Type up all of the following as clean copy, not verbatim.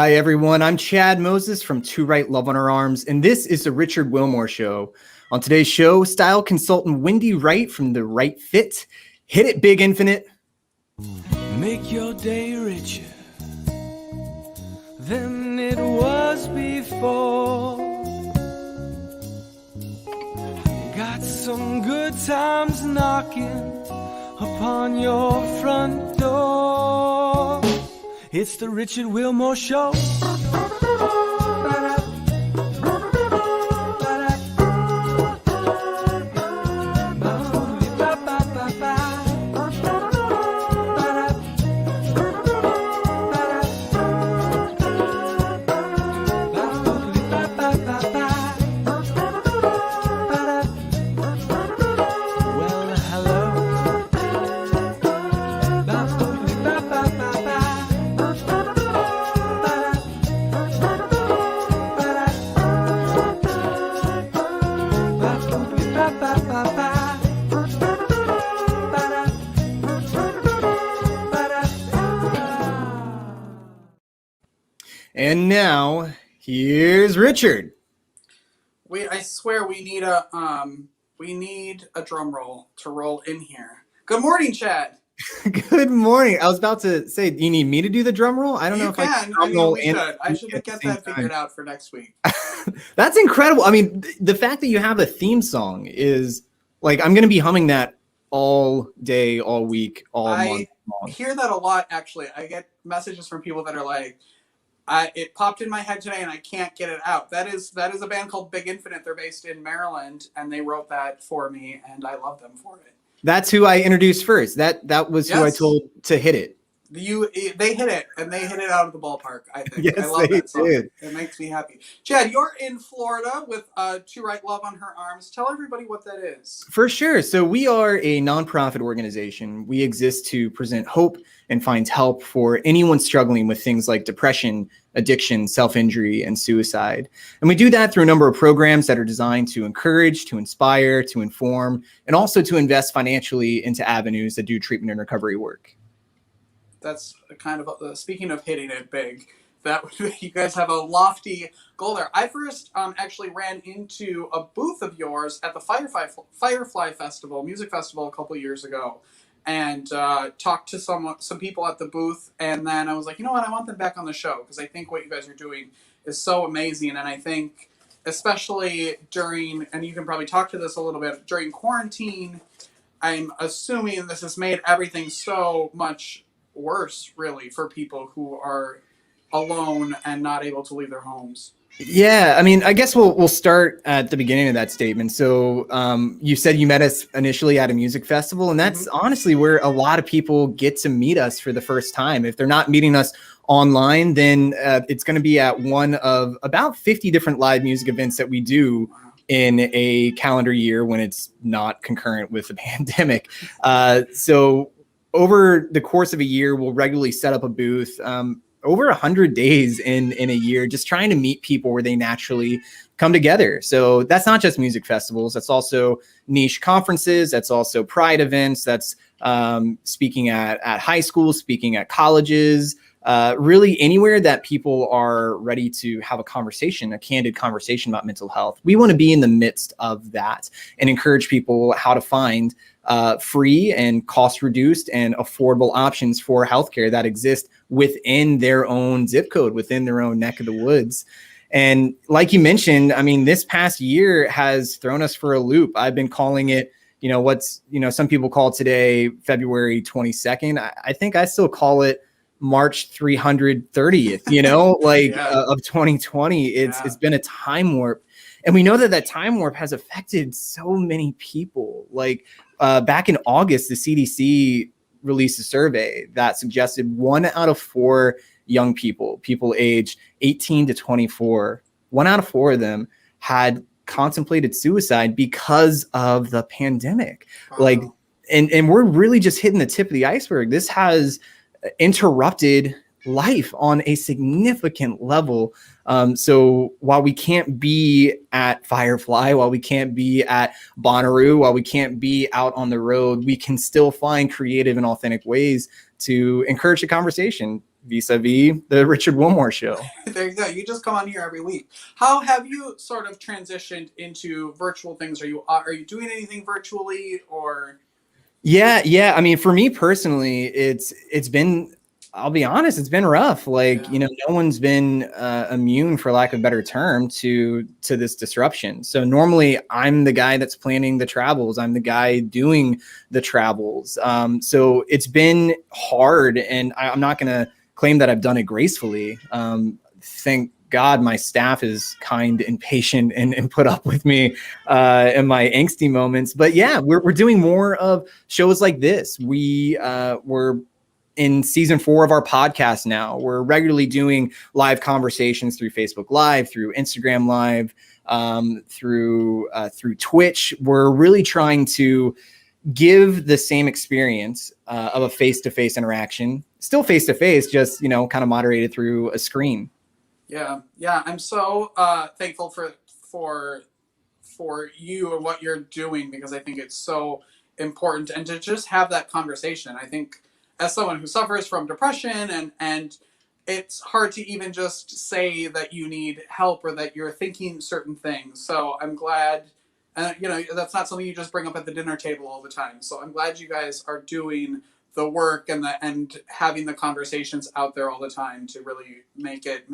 Hi, everyone. I'm Chad Moses from To Write Love on Our Arms, and this is the Richard Wilmore Show. On today's show, style consultant Wendy Wright from The Right Fit. Hit it, Big Infinite. Make your day richer than it was before. Got some good times knocking upon your front door. It's the Richard Wilmore Show. And now, here's Richard. I swear we need a drum roll to roll in here. Good morning, Chad. Good morning. I was about to say, do you need me to do the drum roll? I don't know if I can. I mean, we should. I should get that figured out for next week. That's incredible. I mean, the fact that you have a theme song is like, I'm going to be humming that all day, all week, all month long. I hear that a lot, actually. I get messages from people that are like, it popped in my head today and I can't get it out. That is a band called Big Infinite. They're based in Maryland, and they wrote that for me, and I love them for it. That's who I introduced first. That was who I told to hit it. They hit it, and they hit it out of the ballpark, I think. Yes, I love that song. did. It makes me happy. Chad, you're in Florida with To Write Love on Her Arms. Tell everybody what that is. For sure. So we are a nonprofit organization. We exist to present hope and find help for anyone struggling with things like depression, addiction, self-injury, and suicide. And we do that through a number of programs that are designed to encourage, to inspire, to inform, and also to invest financially into avenues that do treatment and recovery work. That's kind of speaking of hitting it big. That you guys have a lofty goal there. I first actually ran into a booth of yours at the Firefly Festival, music festival, a couple years ago, and talked to some people at the booth. And then I was like, you know what, I want them back on the show because I think what you guys are doing is so amazing. And I think especially during, and you can probably talk to this a little bit, during quarantine, I'm assuming this has made everything so much worse, really, for people who are alone and not able to leave their homes. Yeah, I mean, I guess we'll start at the beginning of that statement. So you said you met us initially at a music festival, and that's honestly where a lot of people get to meet us for the first time. If they're not meeting us online, then it's going to be at one of about 50 different live music events that we do in a calendar year when it's not concurrent with the pandemic. So over the course of a year, we'll regularly set up a booth over 100 days in a year, just trying to meet people where they naturally come together. So that's not just music festivals. That's also niche conferences. That's also pride events. That's speaking at high schools, speaking at colleges, really anywhere that people are ready to have a conversation, a candid conversation about mental health. We want to be in the midst of that and encourage people how to find free and cost reduced and affordable options for healthcare that exist within their own zip code, within their own neck of the woods. And like you mentioned, I mean, this past year has thrown us for a loop. I've been calling it, some people call today February 22nd. I think I still call it March 330th, of 2020. It's been a time warp. And we know that time warp has affected so many people. Like back in August, the CDC released a survey that suggested 1 out of 4 young people aged 18 to 24, 1 out of 4 of them had contemplated suicide because of the pandemic. Wow. And we're really just hitting the tip of the iceberg. This has interrupted life on a significant level. So while we can't be at Firefly, while we can't be at Bonnaroo, while we can't be out on the road, we can still find creative and authentic ways to encourage a conversation vis-a-vis the Richard Wilmore Show. There you go. You just come on here every week. How have you sort of transitioned into virtual things? Are you doing anything virtually or? Yeah. I mean, for me personally, it's been, I'll be honest, it's been rough. Like, no one's been immune, for lack of a better term, to this disruption. So normally I'm the guy that's planning the travels. I'm the guy doing the travels. So it's been hard, and I'm not going to claim that I've done it gracefully. Thank God my staff is kind and patient and put up with me in my angsty moments. But yeah, we're doing more of shows like this. We're in season 4 of our podcast now. We're regularly doing live conversations through Facebook Live, through Instagram Live, through Twitch. We're really trying to give the same experience of a face-to-face interaction, still face-to-face, just kind of moderated through a screen. Yeah. I'm so thankful for you and what you're doing, because I think it's so important, and to just have that conversation. I think as someone who suffers from depression and it's hard to even just say that you need help or that you're thinking certain things. So I'm glad, that's not something you just bring up at the dinner table all the time. So I'm glad you guys are doing the work and having the conversations out there all the time to really make it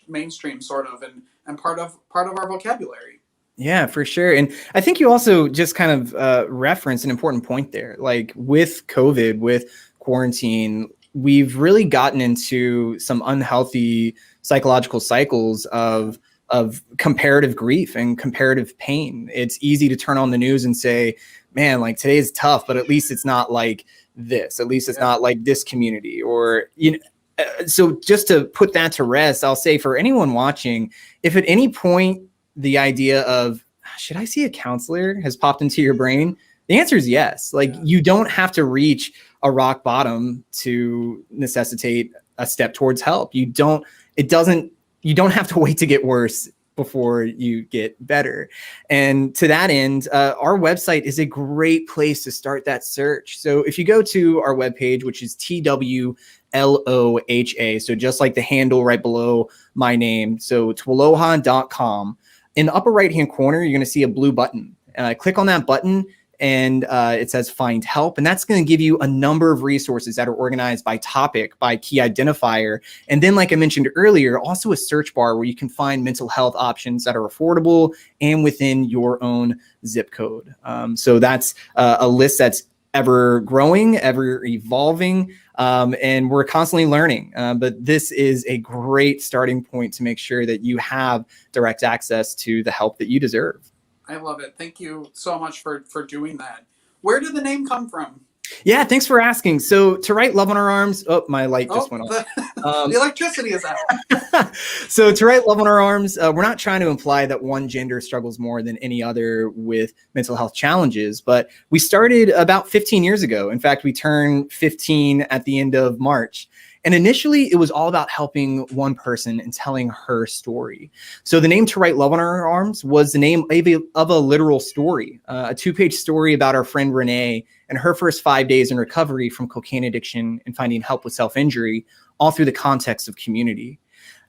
mainstream sort of and part of our vocabulary. Yeah, for sure. And I think you also just kind of referenced an important point there. Like with COVID, with quarantine, we've really gotten into some unhealthy psychological cycles of comparative grief and comparative pain. It's easy to turn on the news and say, man, like today is tough, but at least it's not like this. At least it's not like this community, or, so just to put that to rest, I'll say for anyone watching, if at any point the idea of, should I see a counselor, has popped into your brain, the answer is yes. Like you don't have to reach a rock bottom to necessitate a step towards help. You don't have to wait to get worse before you get better. And to that end, our website is a great place to start that search. So if you go to our webpage, which is TWLOHA, so just like the handle right below my name, so twaloha.com, in the upper right-hand corner, you're going to see a blue button. Click on that button, and it says find help. And that's going to give you a number of resources that are organized by topic, by key identifier. And then, like I mentioned earlier, also a search bar where you can find mental health options that are affordable and within your own zip code. So that's a list that's ever growing, ever evolving, and we're constantly learning. But this is a great starting point to make sure that you have direct access to the help that you deserve. I love it. Thank you so much for doing that. Where did the name come from? Yeah, thanks for asking. So to write Love on Our Arms, my light just went off. The electricity is out. So to write Love on Our Arms, we're not trying to imply that one gender struggles more than any other with mental health challenges, but we started about 15 years ago. In fact, we turned 15 at the end of March. And initially, it was all about helping one person and telling her story. So the name To Write Love on Our Arms was the name of a literal story, a 2-page story about our friend Renee and her first 5 days in recovery from cocaine addiction and finding help with self-injury, all through the context of community.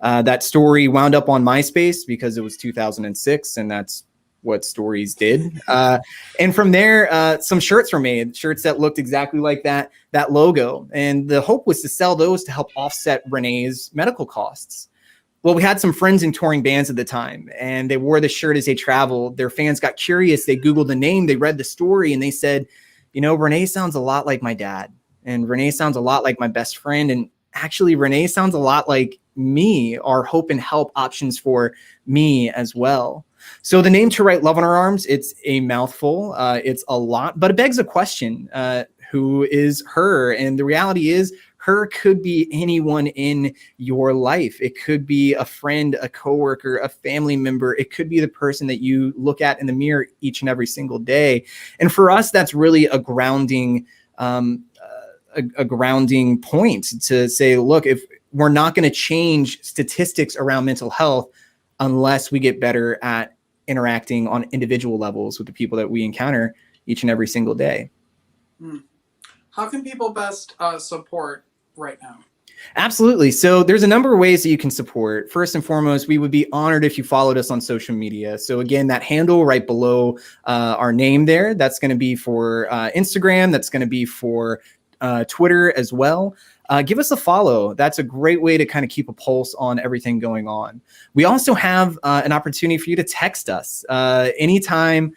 That story wound up on MySpace because it was 2006, and that's what stories did. And from there, some shirts were made, shirts that looked exactly like that logo. And the hope was to sell those to help offset Renee's medical costs. Well, we had some friends in touring bands at the time, and they wore the shirt as they traveled. Their fans got curious. They Googled the name, they read the story, and they said, Renee sounds a lot like my dad. And Renee sounds a lot like my best friend. And actually, Renee sounds a lot like me, our hope and help options for me as well. So the name To Write Love on Our Arms, it's a mouthful. It's a lot, but it begs a question. Who is her? And the reality is, her could be anyone in your life. It could be a friend, a coworker, a family member. It could be the person that you look at in the mirror each and every single day. And for us, that's really a grounding point to say, look, if we're not going to change statistics around mental health unless we get better at interacting on individual levels with the people that we encounter each and every single day. How can people best support right now? Absolutely. So there's a number of ways that you can support. First and foremost, we would be honored if you followed us on social media. So again, that handle right below our name there, that's going to be for Instagram. That's going to be for Twitter as well. Give us a follow. That's a great way to kind of keep a pulse on everything going on. We also have an opportunity for you to text us anytime.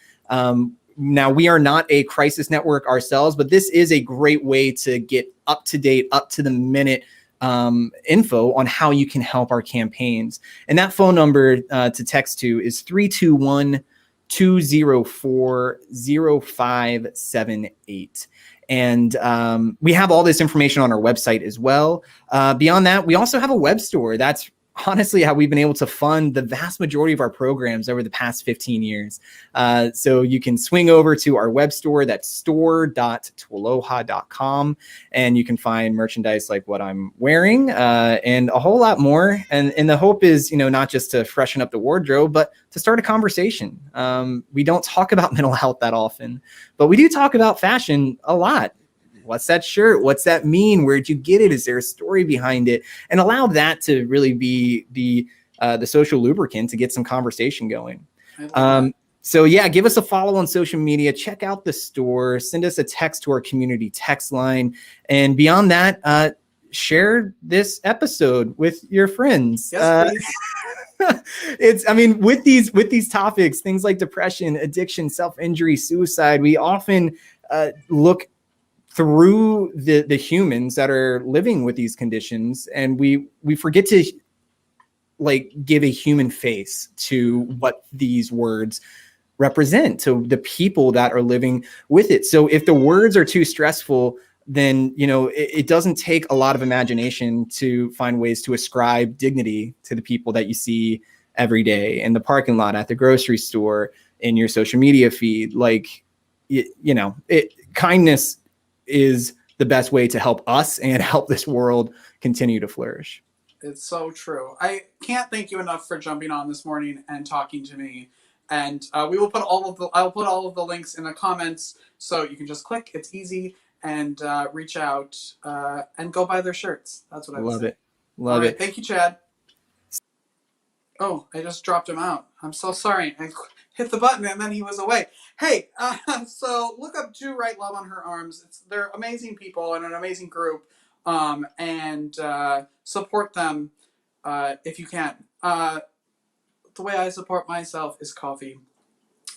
Now, we are not a crisis network ourselves, but this is a great way to get up to date, up to the minute info on how you can help our campaigns. And that phone number to text to is 321-204-0578. And we have all this information on our website as well. Beyond that, we also have a web store. That's honestly how we've been able to fund the vast majority of our programs over the past 15 years. So you can swing over to our web store, that's store.twaloha.com, and you can find merchandise like what I'm wearing and a whole lot more. And the hope is, not just to freshen up the wardrobe, but to start a conversation. We don't talk about mental health that often, but we do talk about fashion a lot. What's that shirt? What's that mean? Where'd you get it? Is there a story behind it? And allow that to really be the social lubricant to get some conversation going. So yeah, give us a follow on social media. Check out the store. Send us a text to our community text line. And beyond that, share this episode with your friends. Yes, please. With these topics, things like depression, addiction, self-injury, suicide, we often look through the humans that are living with these conditions, and we forget to give a human face to what these words represent, to the people that are living with it. So if the words are too stressful, then it doesn't take a lot of imagination to find ways to ascribe dignity to the people that you see every day in the parking lot, at the grocery store, in your social media feed. Kindness is the best way to help us and help this world continue to flourish. It's so true. I can't thank you enough for jumping on this morning and talking to me. And I will put all of the links in the comments, so you can just click. It's easy, and reach out and go buy their shirts. That's what I would say. Love it. Thank you, Chad. Oh, I just dropped him out. I'm so sorry. I hit the button and then he was away. Hey, so look up Do Right Love on Her Arms. They're amazing people and an amazing group, and support them if you can. The way I support myself is coffee,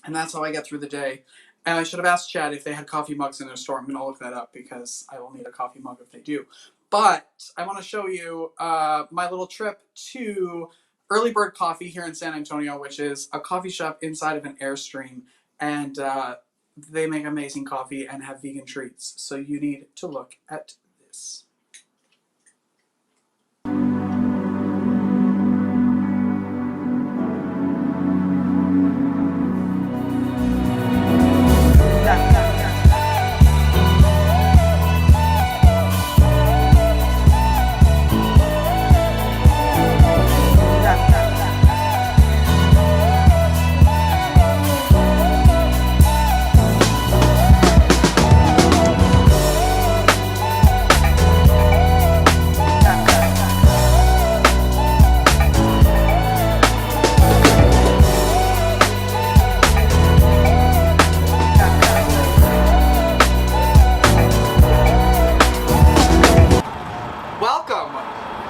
and that's how I get through the day. And I should have asked Chad if they had coffee mugs in their store. I'm going to look that up because I will need a coffee mug if they do. But I want to show you my little trip to Early Bird Coffee here in San Antonio, which is a coffee shop inside of an Airstream. And they make amazing coffee and have vegan treats. So you need to look at this.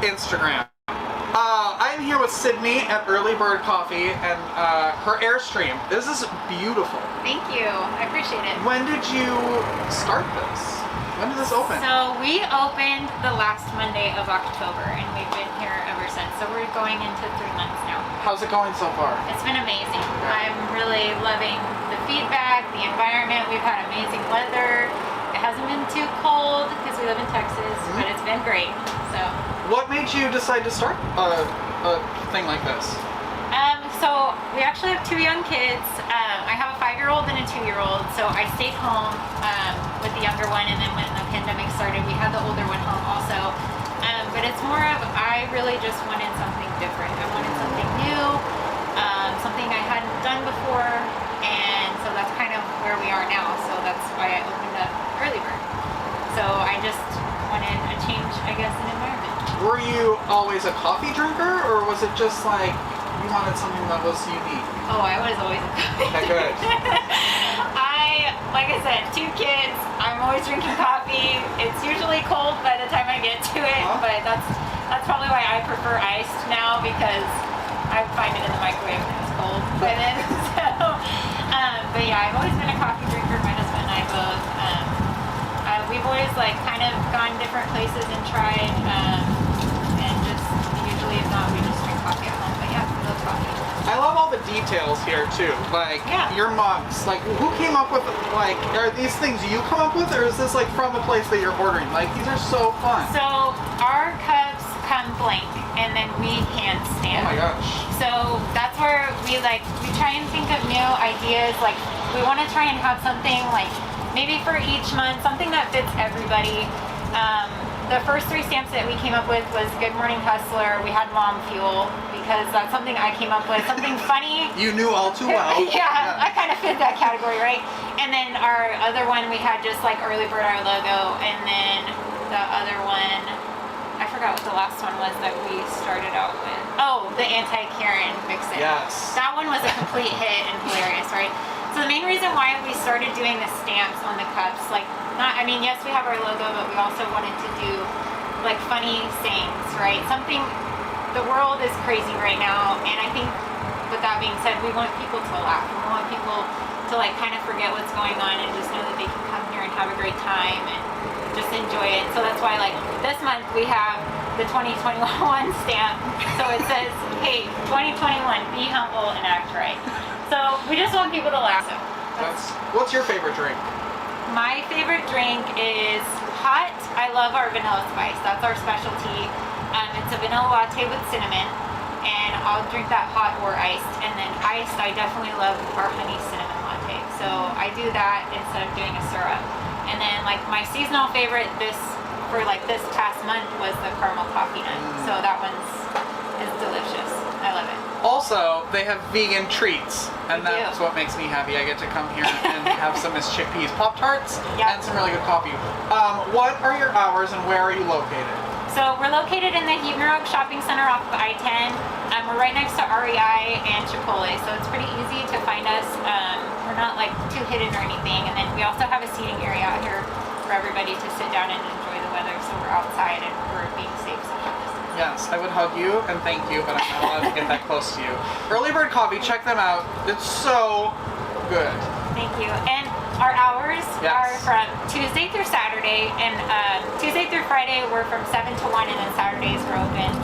Instagram. I'm here with Sydney at Early Bird Coffee and her Airstream. This is beautiful. Thank you. I appreciate it. When did you start this? When did this open? So we opened the last Monday of October, and we've been here ever since. So we're going into 3 months now. How's it going so far? It's been amazing. I'm really loving the feedback, the environment. We've had amazing weather. It hasn't been too cold because we live in Texas, but it's been great. So. What made you decide to start a thing like this? So we actually have 2 young kids. I have a 5-year-old and a 2-year-old. So I stayed home with the younger one, and then when the pandemic started, we had the older one home also. But it's more of, I really just wanted something different. I wanted something new, something I hadn't done before, and so that's kind of where we are now. So that's why I opened up Early Bird. So I just wanted a change, I guess, in environment. Were you always a coffee drinker, or was it just like you wanted something that was unique? Oh, I was always a coffee Okay, good. Like I said, 2 kids. I'm always drinking coffee. It's usually cold by the time I get to it, but that's probably why I prefer iced now, because I find it in the microwave when it's cold by then. But yeah, I've always been a coffee drinker. My husband and I both. We've always like kind of gone different places and tried, and just usually if not, we just drink coffee at home. But yeah, we love coffee. I love all the details here too. Like your mugs. Like who came up with like are these things you come up with, or is this like from a place that you're ordering? Like these are so fun. So our cups come blank and then we hand stamp. Oh my gosh. So that's where we try and think of new ideas. Like we want to try and have something like maybe for each month, something that fits everybody. The first 3 stamps that we came up with was Good Morning Hustler. We had Mom Fuel, because that's something I came up with. Something funny. You knew all too well. Yeah, I kind of fit that category, right? And then our other one, we had just like Early Bird, our logo. And then the other one, I forgot what the last one was that we started out with. Oh, the Anti-Karen Vixen. Yes. That one was a complete hit and hilarious, right? So the main reason why we started doing the stamps on the cups, yes, we have our logo, but we also wanted to do like funny sayings, right? Something, the world is crazy right now, and I think with that being said, we want people to laugh. We want people to like kind of forget what's going on and just know that they can come here and have a great time and just enjoy it. So that's why like this month we have the 2021 stamp. So it says, hey, 2021, be humble and act right. So we just want people to laugh. So what's your favorite drink? My favorite drink is hot. I love our vanilla spice. That's our specialty. It's a vanilla latte with cinnamon, and I'll drink that hot or iced. And then iced, I definitely love our honey cinnamon latte. So I do that instead of doing a syrup. And then like my seasonal favorite this past month was the caramel coffee nut. So that is delicious. I love it. Also, they have vegan treats, and that's what makes me happy. I get to come here and have some Miss Chickpeas Pop-Tarts and some really good coffee. What are your hours and where are you located? So we're located in the Huebner Shopping Center off of I-10. We're right next to REI and Chipotle, so it's pretty easy to find us. We're not like too hidden or anything. And then we also have a seating area out here for everybody to sit down and enjoy the weather, so we're outside and we're being safe social distance. Yes, I would hug you and thank you, but I'm not allowed to get that close to you. Early Bird Coffee, check them out. It's so good. Thank you. And our hours are from Tuesday through Saturday, and Tuesday through Friday we're from 7 to 1, and then Saturdays we're open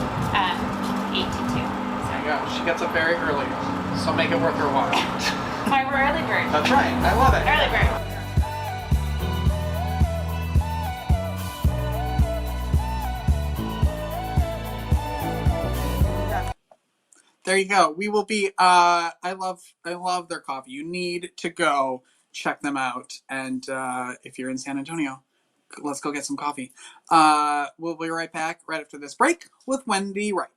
8 to 2. So. There you go. She gets up very early, so make it worth her while. We're early bird. That's right. I love it. Early bird. There you go. We will be. I love their coffee. You need to go check them out. And if you're in San Antonio, let's go get some coffee. We'll be right back right after this break with Wendy Wright.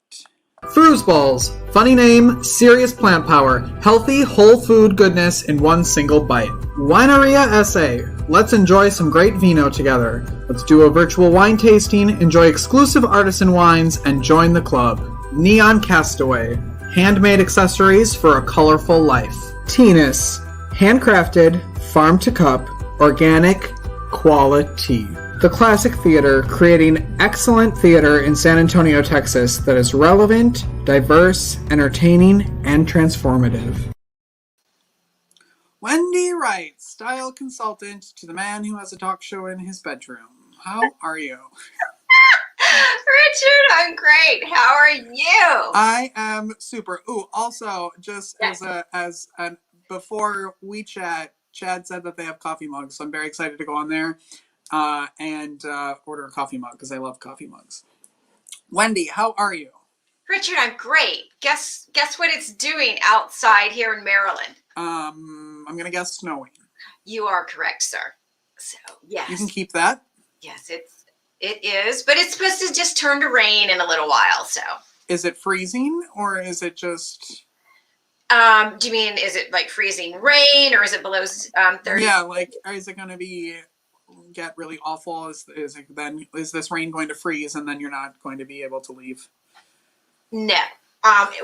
Foosballs. Funny name, serious plant power. Healthy, whole food goodness in one single bite. Wineria SA. Let's enjoy some great vino together. Let's do a virtual wine tasting, enjoy exclusive artisan wines, and join the club. Neon Castaway. Handmade accessories for a colorful life. Teenus. Handcrafted, farm to cup, organic, quality. The Classic Theater, creating excellent theater in San Antonio, Texas that is relevant, diverse, entertaining, and transformative. Wendy Wright, style consultant to the man who has a talk show in his bedroom. How are you? Richard, I'm great. How are you? I am super. Ooh, also, just before we chat, Chad said that they have coffee mugs, so I'm very excited to go on there and order a coffee mug because I love coffee mugs. Wendy, how are you? Richard, I'm great. Guess what it's doing outside here in Maryland? I'm gonna guess snowing. You are correct, sir. So yes. You can keep that. Yes, it is, but it's supposed to just turn to rain in a little while. So. Is it freezing or is it just? Do you mean is it like freezing rain or is it below 30? Yeah, like is it gonna be get really awful? Is this rain going to freeze and then you're not going to be able to leave? No.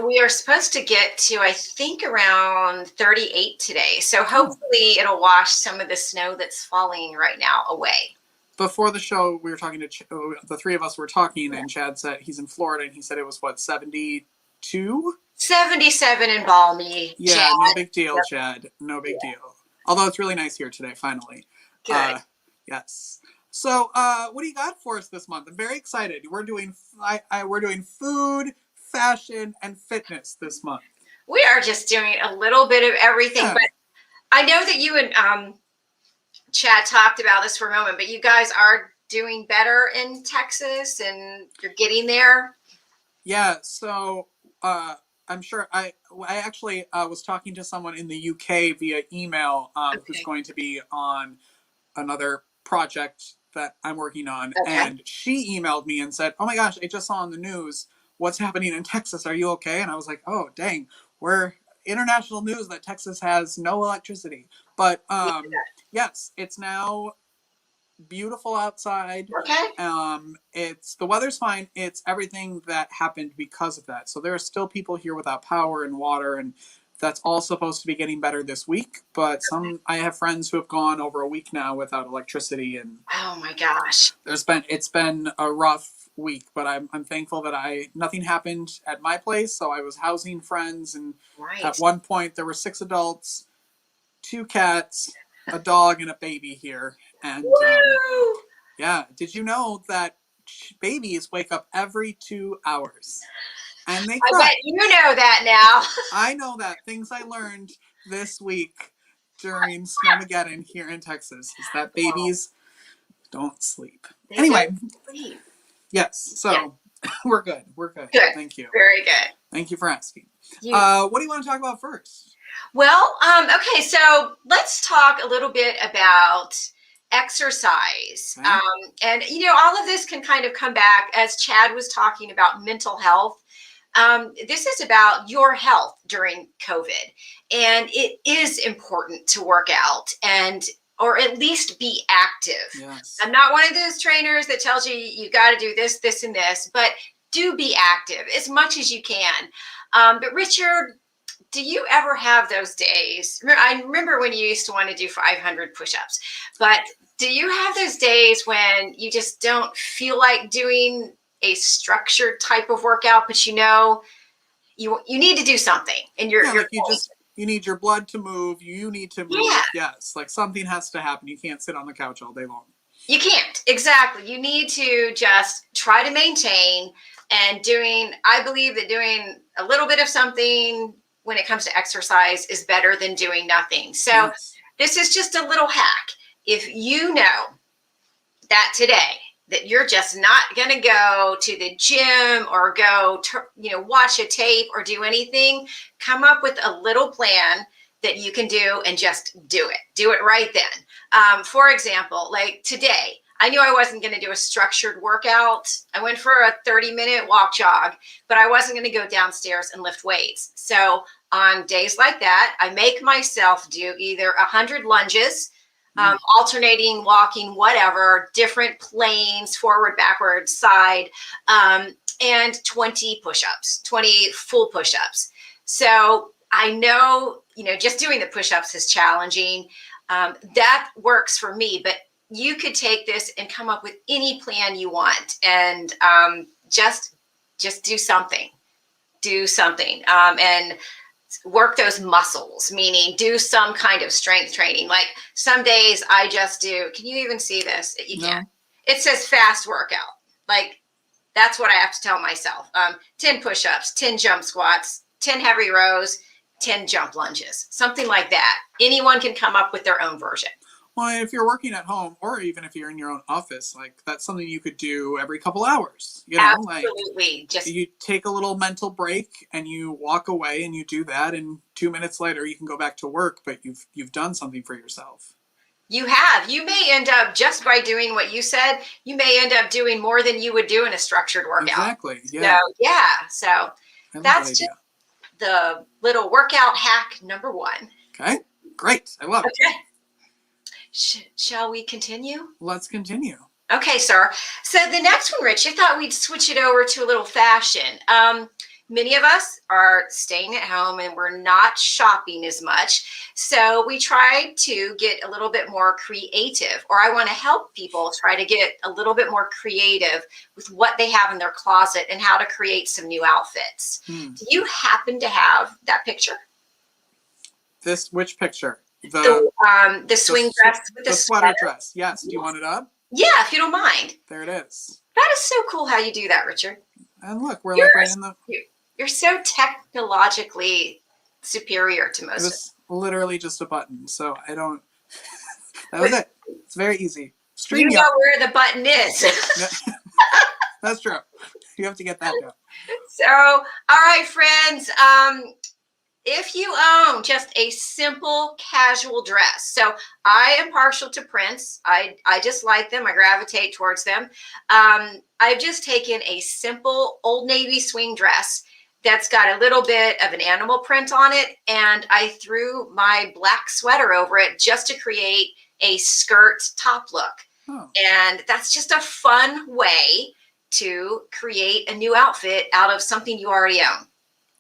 We are supposed to get to, I think, around 38 today. So hopefully it'll wash some of the snow that's falling right now away. Before the show, we were talking to the three of us were talking, and Chad said he's in Florida, and he said it was what, 72? 77 and balmy. Yeah, Chad. no big deal, Chad. No big deal. Although it's really nice here today, finally. Good. Yes. So, what do you got for us this month? I'm very excited. We're doing food, fashion, and fitness this month. We are just doing a little bit of everything, but I know that you and Chad talked about this for a moment, but you guys are doing better in Texas and you're getting there. Yeah. So, I'm sure I actually was talking to someone in the UK via email who's going to be on another project that I'm working on. Okay. And she emailed me and said, "Oh my gosh, I just saw on the news what's happening in Texas. Are you okay?" And I was like, "Oh, dang, we're international news that Texas has no electricity." But yes, it's now beautiful outside. Okay. It's the weather's fine. It's everything that happened because of that. So there are still people here without power and water, and that's all supposed to be getting better this week. But I have friends who have gone over a week now without electricity, and oh my gosh, it's been a rough week. But I'm thankful that nothing happened at my place. So I was housing friends, and at one point there were 6 adults, 2 cats, a dog, and a baby here. And yeah, did you know that babies wake up every 2 hours? And they cry. I bet you know that now. I know that. Things I learned this week during Snowmageddon here in Texas is that babies don't sleep. Anyway, yes, so we're good. We're good. Thank you. Very good. Thank you for asking. What do you want to talk about first? Well, okay, so let's talk a little bit about exercise. Okay. And, all of this can kind of come back as Chad was talking about mental health. This is about your health during COVID. And it is important to work out or at least be active. Yes. I'm not one of those trainers that tells you got to do this, this, and this, but do be active as much as you can. But Richard, do you ever have those days? I remember when you used to want to do 500 push-ups, but do you have those days when you just don't feel like doing a structured type of workout, but you need to do something and you need your blood to move. You need to move. Yeah. Yes. Like something has to happen. You can't sit on the couch all day long. You can't. Exactly. You need to just try to maintain I believe that doing a little bit of something when it comes to exercise is better than doing nothing. So This is just a little hack. If you know that today that you're just not going to go to the gym or go to, watch a tape or do anything, come up with a little plan that you can do and just do it. Do it right then. For example, like today, I knew I wasn't going to do a structured workout. I went for a 30-minute walk jog, but I wasn't going to go downstairs and lift weights. So on days like that, I make myself do either 100 lunges, alternating, walking, whatever, different planes, forward, backward, side, and 20 push-ups, 20 full push-ups. So I know, just doing the push-ups is challenging. That works for me, but you could take this and come up with any plan you want and just do something. Do something. And work those muscles, meaning do some kind of strength training. Like some days I just do, can you even see this? You can. It says fast workout. Like that's what I have to tell myself. 10 push-ups, 10 jump squats, 10 heavy rows, 10 jump lunges, something like that. Anyone can come up with their own version. Well, if you're working at home or even if you're in your own office, like that's something you could do every couple hours. Absolutely. Just you take a little mental break and you walk away and you do that, and 2 minutes later you can go back to work, but you've done something for yourself. You have. You may end up, just by doing what you said, you may end up doing more than you would do in a structured workout. Exactly. Yeah. So that's just the little workout hack number 1. Okay. Great. I love it. Okay. Shall we continue? Let's continue. Okay, sir. So the next one, Rich, I thought we'd switch it over to a little fashion. Many of us are staying at home and we're not shopping as much. So we try to get a little bit more creative, or I want to help people try to get a little bit more creative with what they have in their closet and how to create some new outfits. Do you happen to have that picture? Which picture? The swing dress with the sweater dress. Yes. Do you want it up? Yeah, if you don't mind. There it is. That is so cool how you do that, Richard. And look, we're like right in the... You're so technologically superior to most of us. It's literally just a button, so I don't... That was it. It's very easy. You know where the button is. That's true. You have to get that down. So, all right, friends. If you own just a simple casual dress, so I am partial to prints. I just like them. I gravitate towards them. I've just taken a simple Old Navy swing dress that's got a little bit of an animal print on it, and I threw my black sweater over it just to create a skirt top look. Oh. And that's just a fun way to create a new outfit out of something you already own.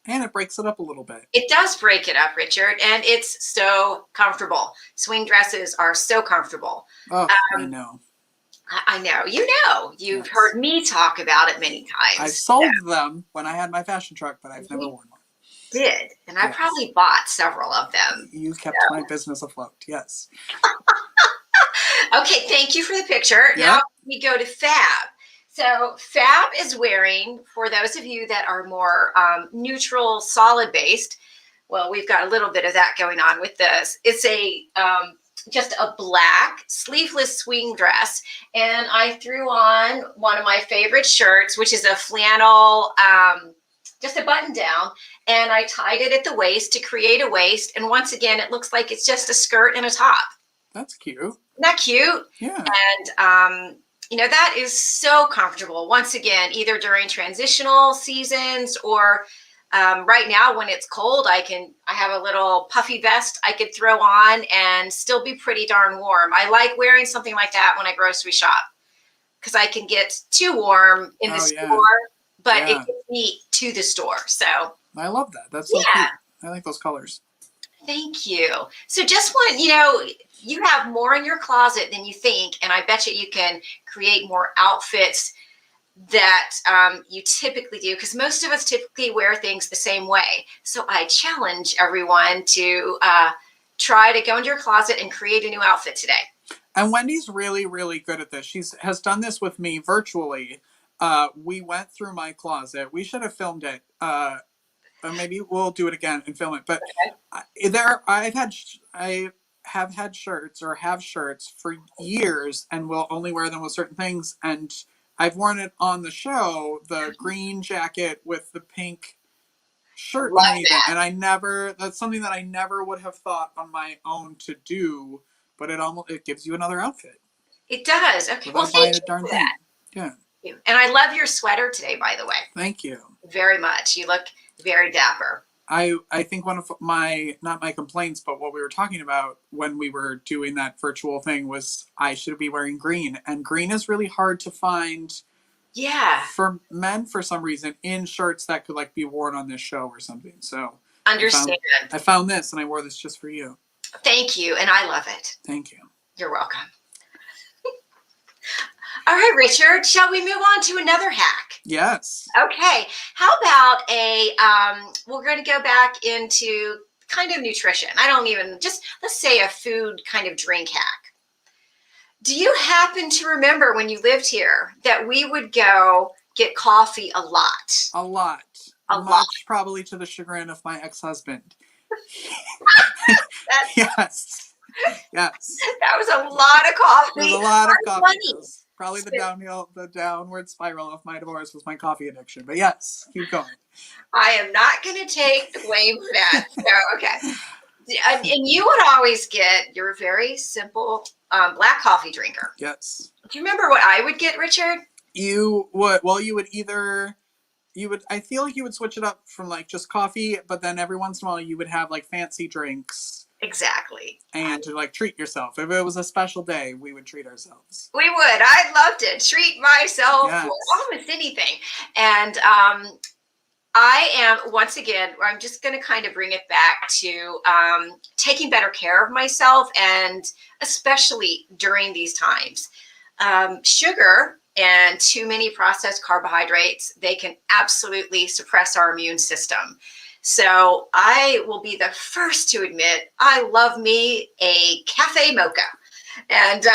And it breaks it up a little bit. It does break it up, Richard, and it's so comfortable. Swing dresses are so comfortable. Oh, I know. I know. You know. You've heard me talk about it many times. I sold them when I had my fashion truck, but I've never worn one. Did, and I probably bought several of them. You kept my business afloat, yes. Okay, thank you for the picture. Yep. Now we go to Fab. So Fab is wearing, for those of you that are more neutral, solid-based, well, we've got a little bit of that going on with this. It's a just a black sleeveless swing dress, and I threw on one of my favorite shirts, which is a flannel, just a button down, and I tied it at the waist to create a waist, and once again, it looks like it's just a skirt and a top. That's cute. Isn't that cute? Yeah. And you know, that is so comfortable. Once again, either during transitional seasons or right now when it's cold, I have a little puffy vest I could throw on and still be pretty darn warm. I like wearing something like that when I grocery shop because I can get too warm in the store, but it gets me to the store. So I love that. That's so cute. I like those colors. Thank you. So just want, you know, you have more in your closet than you think, and I bet you can create more outfits that you typically do, because most of us typically wear things the same way. So I challenge everyone to try to go into your closet and create a new outfit today. And Wendy's really, really good at this. She has done this with me virtually. We went through my closet. We should have filmed it. Maybe we'll do it again and film it. But I have had shirts or have shirts for years and will only wear them with certain things. And I've worn it on the show, the green jacket with the pink shirt underneath it. And that's something that I never would have thought on my own to do, but it gives you another outfit. It does. Okay. Well, thank you for that. Yeah. And I love your sweater today, by the way. Thank you. Very much. You look very dapper. I think one of not my complaints, but what we were talking about when we were doing that virtual thing was I should be wearing green. And green is really hard to find for men for some reason in shirts that could like be worn on this show or something. So understand. I found this and I wore this just for you. Thank you. And I love it. Thank you. You're welcome. All right, Richard, shall we move on to another hack? Yes. Okay. How about we're going to go back into kind of nutrition. Let's say a food kind of drink hack. Do you happen to remember when you lived here that we would go get coffee a lot? A lot. Much probably to the chagrin of my ex-husband. Yes. Yes. That was a lot of coffee. It was a lot of coffee. Probably the downward spiral of my divorce was my coffee addiction. But yes, keep going. I am not going to take the blame for that. So, okay. And you would always get your very simple black coffee drinker. Yes. Do you remember what I would get, Richard? You would. Well, I feel like you would switch it up from like just coffee, but then every once in a while you would have like fancy drinks. Exactly. And to like treat yourself. If it was a special day, we would treat ourselves. We would. I'd love to treat myself Yes. for almost anything. And I am, once again, I'm just going to kind of bring it back to taking better care of myself, and especially during these times. Sugar and too many processed carbohydrates, they can absolutely suppress our immune system. So I will be the first to admit I love me a cafe mocha. And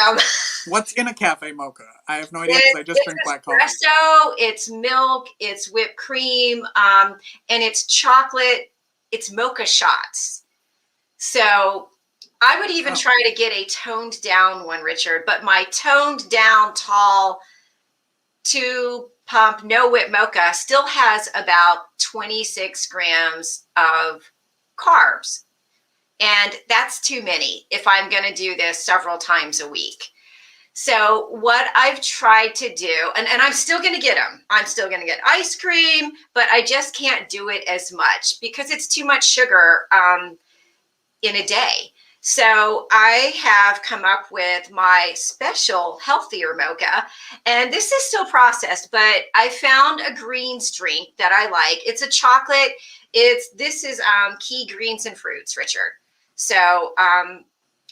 What's in a cafe mocha? I have no idea because I just drink black coffee. Espresso, it's milk, it's whipped cream, and it's chocolate. It's mocha shots. So I would even try to get a toned down one, Richard, but my toned down tall 2-pump no whip mocha still has about 26 grams of carbs. And that's too many if I'm going to do this several times a week. So what I've tried to do, and I'm still going to get them. I'm still going to get ice cream, but I just can't do it as much because it's too much sugar in a day. So I have come up with my special healthier mocha, and this is still processed, but I found a greens drink that I like. It's a chocolate. This is key greens and fruits, Richard. So, and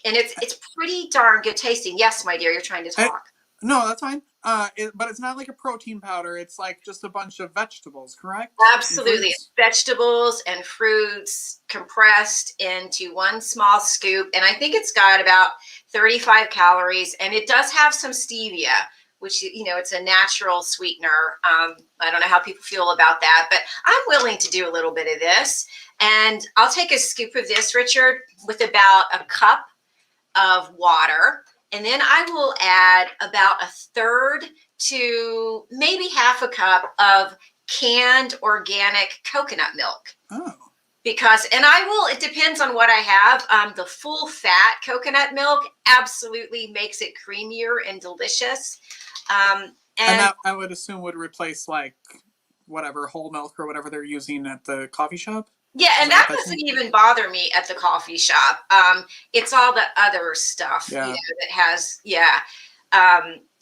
it's pretty darn good tasting. Yes, my dear, you're trying to talk. No, that's fine. But it's not like a protein powder. It's like just a bunch of vegetables, correct? Absolutely. It's vegetables and fruits compressed into one small scoop. And I think it's got about 35 calories. And it does have some stevia, which, you know, it's a natural sweetener. I don't know how people feel about that, but I'm willing to do a little bit of this. And I'll take a scoop of this, Richard, with about a cup of water. And then I will add about a third to maybe half a cup of canned organic coconut milk. Oh. Because, and I will, it depends on what I have. The full fat coconut milk absolutely makes it creamier and delicious. And that, I would assume, would replace like whatever whole milk or whatever they're using at the coffee shop. Yeah, and that doesn't even bother me at the coffee shop. It's all the other stuff, you know, that has,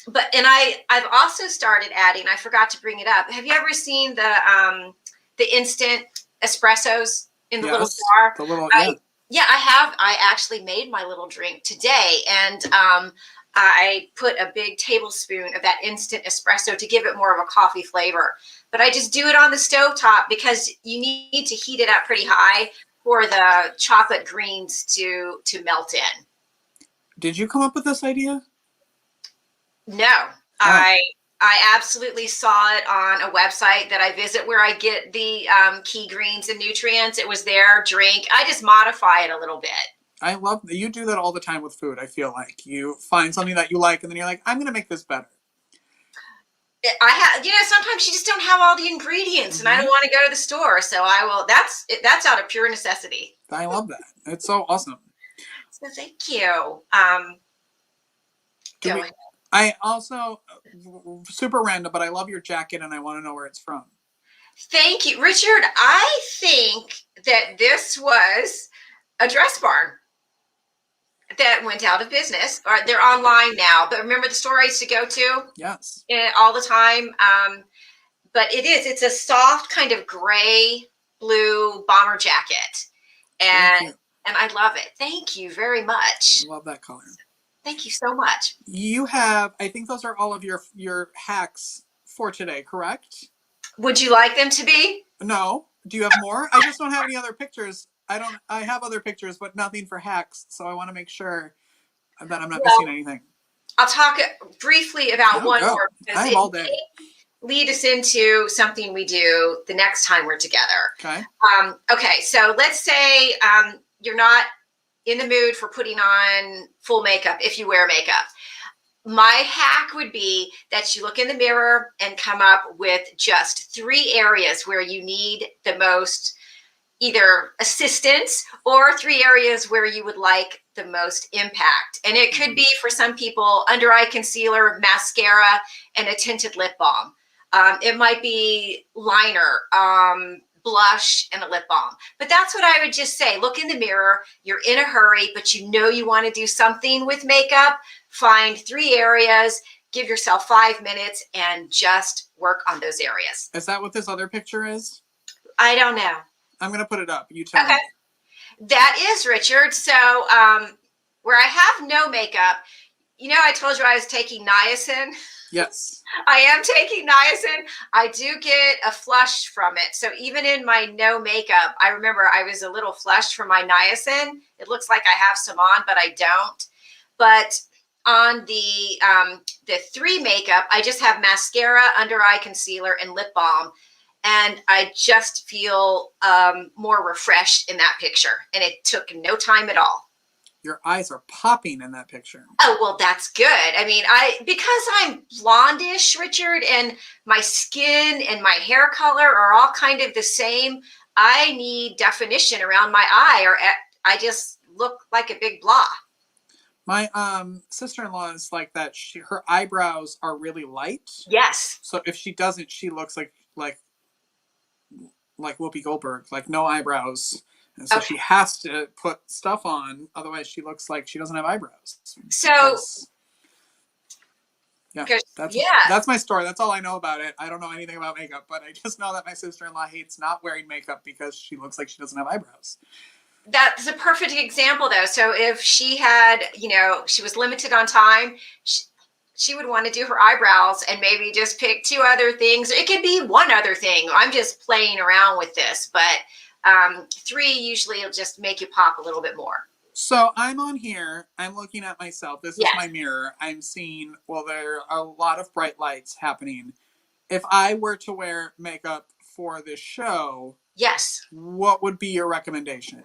but, and I've also started adding, I forgot to bring it up. Have you ever seen the instant espressos in the little jar? The little, I have. I actually made my little drink today, and I put a big tablespoon of that instant espresso to give it more of a coffee flavor. But I just do it on the stovetop because you need to heat it up pretty high for the chocolate greens to melt in. Did you come up with this idea? No, I absolutely saw it on a website that I visit where I get the key greens and nutrients. It was their drink. I just modify it a little bit. I love that you do that all the time with food. I feel like you find something that you like and then you're like, I'm going to make this better. I have, you know, sometimes you just don't have all the ingredients and I don't want to go to the store. So I will, that's out of pure necessity. I love that. It's so awesome. So thank you. I also, super random, but I love your jacket and I want to know where it's from. Thank you, Richard. I think that this was a dress barn that went out of business, or they're online now. But remember the store I used to go to? Yes. All the time. But it's a soft kind of gray blue bomber jacket. And I love it. Thank you very much. I love that color. Thank you so much. You have, I think those are all of your hacks for today, correct? Would you like them to be? No. Do you have more? I just don't have any other pictures. I have other pictures, but nothing for hacks. So I want to make sure that I'm not missing anything. I'll talk briefly about one more because I have all day. Lead us into something we do the next time we're together. Okay. Okay. So let's say you're not in the mood for putting on full makeup if you wear makeup. My hack would be that you look in the mirror and come up with just 3 areas where you need the most either assistance or 3 areas where you would like the most impact. And it could be for some people under eye concealer, mascara, and a tinted lip balm. It might be liner, blush, and a lip balm. But that's what I would just say. Look in the mirror. You're in a hurry, but you know you want to do something with makeup. Find 3 areas, give yourself 5 minutes, and just work on those areas. Is that what this other picture is? I don't know. I'm going to put it up. You tell me. That is Richard. So where I have no makeup, you know, I told you I was taking niacin. Yes. I am taking niacin. I do get a flush from it. So even in my no makeup, I remember I was a little flushed from my niacin. It looks like I have some on, but I don't. But on the 3 makeup, I just have mascara, under eye concealer, and lip balm. And I just feel more refreshed in that picture. And it took no time at all. Your eyes are popping in that picture. Oh, well, that's good. I mean, because I'm blondish, Richard, and my skin and my hair color are all kind of the same, I need definition around my eye, or I just look like a big blah. My sister-in-law is like that. Her eyebrows are really light. Yes. So if she doesn't, she looks like Whoopi Goldberg, like no eyebrows. And so she has to put stuff on, otherwise she looks like she doesn't have eyebrows. So that's my story. That's all I know about it. I don't know anything about makeup, but I just know that my sister-in-law hates not wearing makeup because she looks like she doesn't have eyebrows. That's a perfect example, though. So if she had, you know, she was limited on time, she would want to do her eyebrows and maybe just pick 2 other things. It could be 1 other thing. I'm just playing around with this, but 3 usually will just make you pop a little bit more. So I'm on here. I'm looking at myself. This is my mirror. I'm seeing, well, there are a lot of bright lights happening. If I were to wear makeup for this show, yes, what would be your recommendation?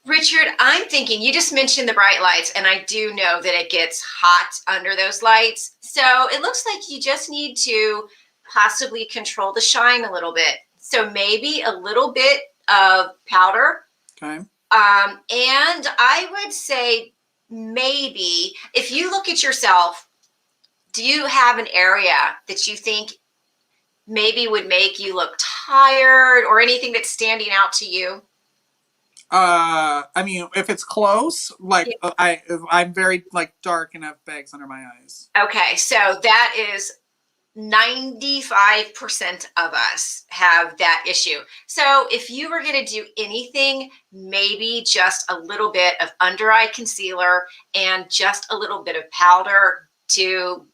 Richard, I'm thinking, you just mentioned the bright lights, and I do know that it gets hot under those lights. So it looks like you just need to possibly control the shine a little bit. So maybe a little bit of powder. Okay. And I would say maybe if you look at yourself, do you have an area that you think maybe would make you look tired, or anything that's standing out to you? I mean, if it's close, like I'm very like dark and have bags under my eyes. Okay, so that is 95% of us have that issue. So if you were going to do anything, maybe just a little bit of under eye concealer and just a little bit of powder to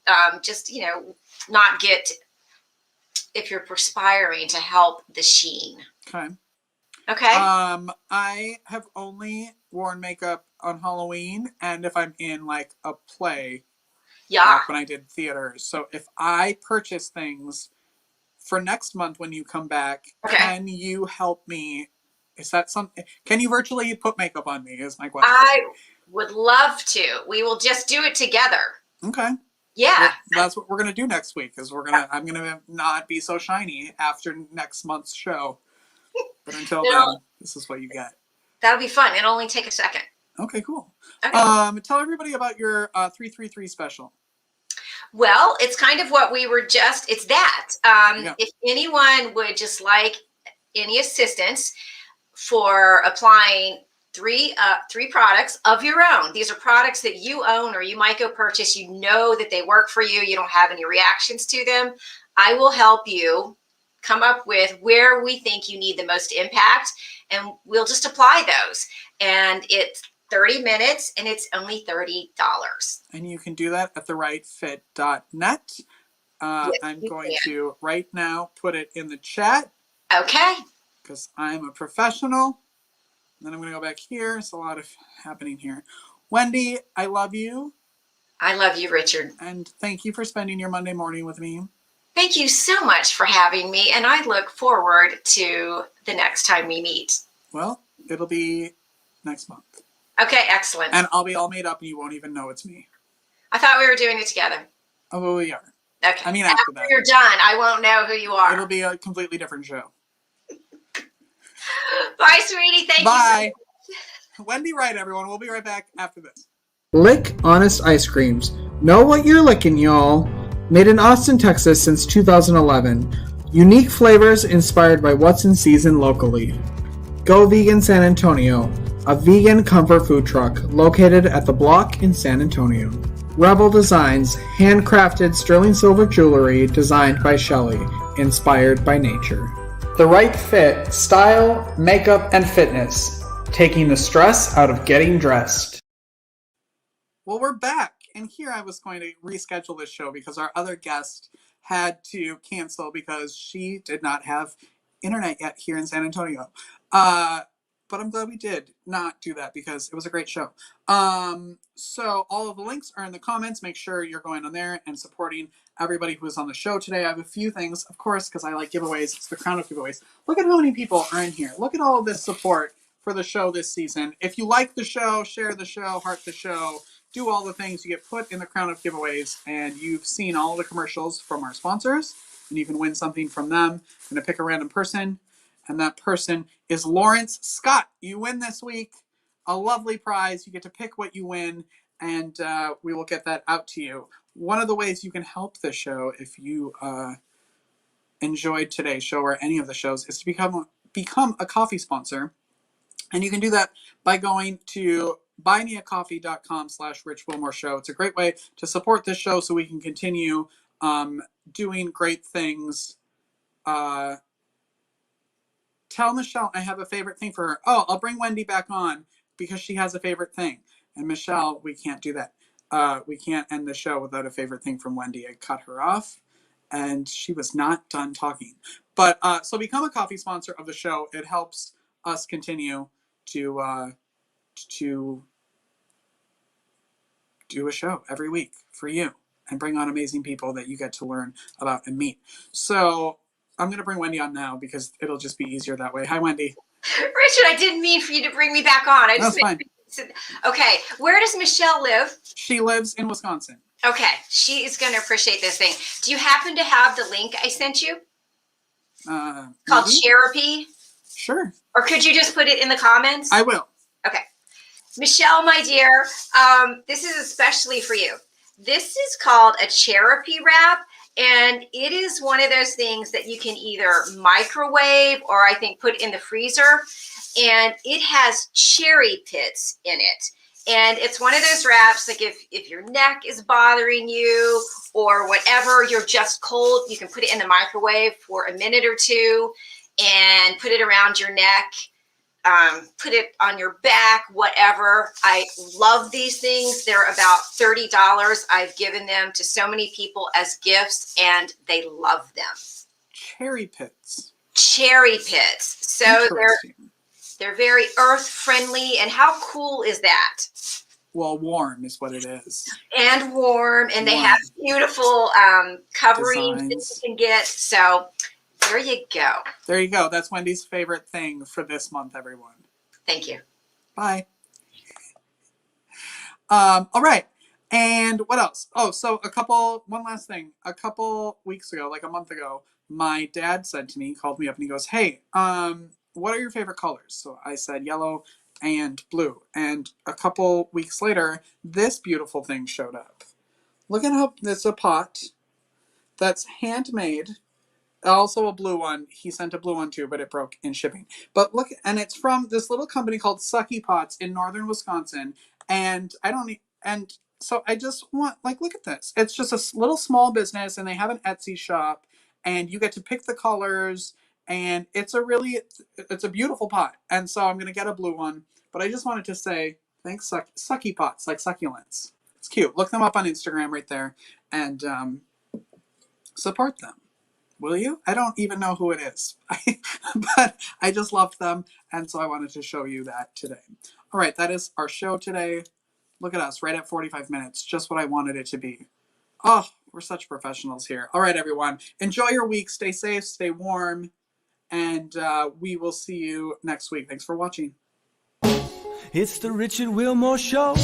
just, you know, not get, if you're perspiring, to help the sheen. Okay. Okay. I have only worn makeup on Halloween and if I'm in like a play. Yeah. Like when I did theater. So if I purchase things for next month when you come back, can you help me? Is that something? Can you virtually put makeup on me? Is my question. I would love to. We will just do it together. Okay. Yeah. Well, that's what we're gonna do next week. Is I'm gonna not be so shiny after next month's show. But until then, this is what you get. That'll be fun. It'll only take a second. Okay, cool. Okay. Tell everybody about your 333 special. Well, it's kind of what we were just, it's that. If anyone would just like any assistance for applying 3 products of your own. These are products that you own or you might go purchase. You know that they work for you. You don't have any reactions to them. I will help you come up with where we think you need the most impact, and we'll just apply those. And it's 30 minutes, and it's only $30. And you can do that at therightfit.net. Yes, I'm going to right now put it in the chat. Okay. Because I'm a professional. Then I'm going to go back here. There's a lot of happening here. Wendy, I love you. I love you, Richard. And thank you for spending your Monday morning with me. Thank you so much for having me, and I look forward to the next time we meet. Well, it'll be next month. Okay, excellent. And I'll be all made up and you won't even know it's me. I thought we were doing it together. Oh, well, we are. Okay. I mean, after that. You're done, I won't know who you are. It'll be a completely different show. Bye, sweetie. Thank you. Bye. Wendy Wright, everyone. We'll be right back after this. Lick Honest Ice Creams. Know what you're licking, y'all. Made in Austin, Texas since 2011. Unique flavors inspired by what's in season locally. Go Vegan San Antonio, a vegan comfort food truck located at the Block in San Antonio. Rebel Designs, handcrafted sterling silver jewelry designed by Shelley, inspired by nature. The Right Fit, style, makeup, and fitness, taking the stress out of getting dressed. Well, we're back, and here I was going to reschedule this show because our other guest had to cancel because she did not have internet yet here in San Antonio. But I'm glad we did not do that because it was a great show. So all of the links are in the comments. Make sure you're going on there and supporting everybody who was on the show today. I have a few things, of course, because I like giveaways. It's the crown of giveaways. Look at how many people are in here. Look at all of this support for the show this season. If you like the show, share the show, heart the show, do all the things. You get put in the crown of giveaways, and you've seen all the commercials from our sponsors, and you can win something from them. I'm going to pick a random person, and that person is Lawrence Scott. You win this week a lovely prize. You get to pick what you win, and we will get that out to you. One of the ways you can help the show, if you enjoyed today's show or any of the shows, is to become a coffee sponsor. And you can do that by going to buymeacoffee.com/richwilmore-show. It's a great way to support this show so we can continue doing great things. Tell Michelle I have a favorite thing for her. Oh, I'll bring Wendy back on because she has a favorite thing. And Michelle, we can't do that. We can't end the show without a favorite thing from Wendy. I cut her off, and she was not done talking. But so become a coffee sponsor of the show. It helps us continue to do a show every week for you and bring on amazing people that you get to learn about and meet. So I'm going to bring Wendy on now because it'll just be easier that way. Hi, Wendy. Richard, I didn't mean for you to bring me back on. That's fine. Okay, where does Michelle live? She lives in Wisconsin. Okay, she is going to appreciate this thing. Do you happen to have the link I sent you? Called Maybe? Therapy? Sure. Or could you just put it in the comments? I will. Okay. Michelle, my dear, this is especially for you. This is called a Cherapy wrap, and it is one of those things that you can either microwave or I think put in the freezer, and it has cherry pits in it. And it's one of those wraps, like if your neck is bothering you or whatever, you're just cold, you can put it in the microwave for a minute or two and put it around your neck, put it on your back, whatever. I love these things. They're about $30. I've given them to so many people as gifts, and they love them. Cherry pits. Cherry pits. So they're very earth friendly. And how cool is that? Well, warm is what it is. And warm. And they have beautiful coverings that you can get. So there you go. There you go. That's Wendy's favorite thing for this month, everyone. Thank you. Bye. All right. And what else? Oh, so one last thing. A couple weeks ago, like a month ago, my dad said to me, called me up and he goes, hey, what are your favorite colors? So I said yellow and blue. And a couple weeks later, this beautiful thing showed up. Look at how it's a pot that's handmade. Also a blue one. He sent a blue one too, but it broke in shipping. But look, and it's from this little company called Sucky Pots in northern Wisconsin. And so I just want, look at this. It's just a little small business, and they have an Etsy shop, and you get to pick the colors, and it's a beautiful pot. And so I'm going to get a blue one, but I just wanted to say, thanks, Sucky Pots, like succulents. It's cute. Look them up on Instagram right there, and support them. Will you? I don't even know who it is, but I just loved them, and so I wanted to show you that today. All right, that is our show today. Look at us, right at 45 minutes, just what I wanted it to be. Oh, we're such professionals here. All right, everyone, enjoy your week. Stay safe, stay warm, and we will see you next week. Thanks for watching. It's the Richard Wilmore Show.